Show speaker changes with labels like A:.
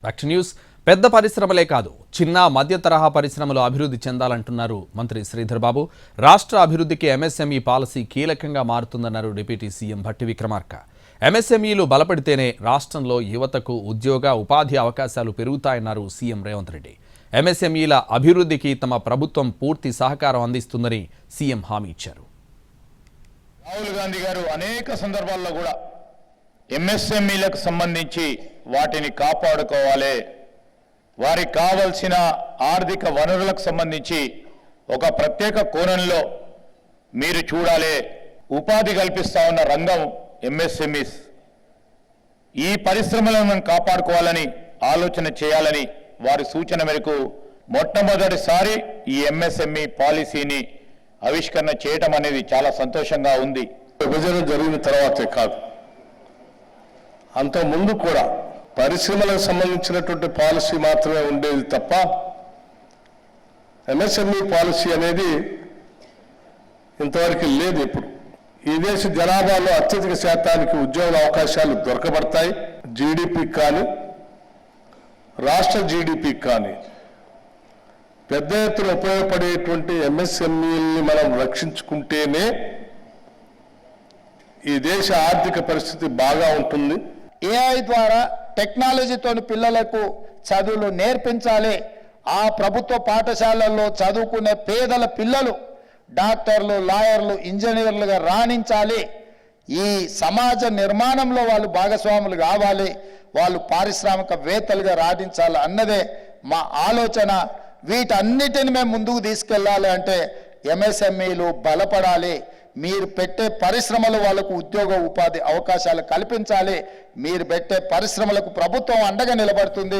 A: Back to news. పెద్ద పరిశ్రమలే కాదు, చిన్న మధ్య తరహా పరిశ్రమలు అభివృద్ధి చెందాలంటున్నారు మంత్రి శ్రీధర్ బాబు. రాష్ట్ర అభివృద్ధికి ఎంఎస్ఎంఈ పాలసీ కీలకంగా మారుతుందన్నారు డిప్యూటీ సీఎం భట్టి విక్రమార్క. ఎంఎస్ఎంఈలు బలపడితేనే రాష్ట్రంలో యువతకు ఉద్యోగ ఉపాధి అవకాశాలు పెరుగుతాయన్నారు సీఎం రేవంత్ రెడ్డి. ఎంఎస్ఎంఈల అభివృద్ధికి తమ ప్రభుత్వం పూర్తి సహకారం అందిస్తుందని సీఎం హామీ ఇచ్చారు.
B: రాహుల్ గాంధీ గారు అనేక సందర్భాల్లో కూడా ఎంఎస్ఎంఈలకు సంబంధించి వాటిని కాపాడుకోవాలి, వారికి కావాల్సిన ఆర్థిక వనరులకు సంబంధించి ఒక ప్రత్యేక కోణంలో మీరు చూడాలి, ఉపాధి కల్పిస్తా ఉన్న రంగం ఎంఎస్ఎంఈస్. ఈ పరిశ్రమలను మనం కాపాడుకోవాలని ఆలోచన చేయాలని వారి సూచన మేరకు మొట్టమొదటిసారి ఈ ఎంఎస్ఎంఈ పాలసీని ఆవిష్కరణ చేయడం అనేది చాలా సంతోషంగా ఉంది.
C: విభజన జరిగిన తర్వాతే కాదు, అంత ముందు కూడా పరిశ్రమలకు సంబంధించినటువంటి పాలసీ మాత్రమే ఉండేది తప్ప ఎంఎస్ఎంఈ పాలసీ అనేది ఇంతవరకు లేదు. ఇప్పుడు ఈ దేశ జనాభాలో అత్యధిక శాతానికి ఉద్యోగ అవకాశాలు దొరకబడతాయి. జీడిపికి కానీ రాష్ట్ర జీడిపికి కానీ పెద్ద ఎత్తున ఉపయోగపడేటువంటి ఎంఎస్ఎంఈని మనం రక్షించుకుంటేనే ఈ దేశ ఆర్థిక పరిస్థితి బాగా ఉంటుంది.
D: ఏఐ ద్వారా టెక్నాలజీతో పిల్లలకు చదువులు నేర్పించాలి. ఆ ప్రభుత్వ పాఠశాలల్లో చదువుకునే పేదల పిల్లలు డాక్టర్లు, లాయర్లు, ఇంజనీర్లుగా రాణించాలి. ఈ సమాజ నిర్మాణంలో వాళ్ళు భాగస్వాములు కావాలి, వాళ్ళు పారిశ్రామికవేత్తలుగా రాణించాలి అన్నదే మా ఆలోచన. వీటన్నిటిని మేము ముందుకు తీసుకెళ్ళాలి అంటే ఎంఎస్ఎంఈలు బలపడాలి. మీరు పెట్టే పరిశ్రమలు వాళ్ళకు ఉద్యోగ ఉపాధి అవకాశాలు కల్పించాలి. మీరు పెట్టే పరిశ్రమలకు ప్రభుత్వం అండగా నిలబడుతుంది.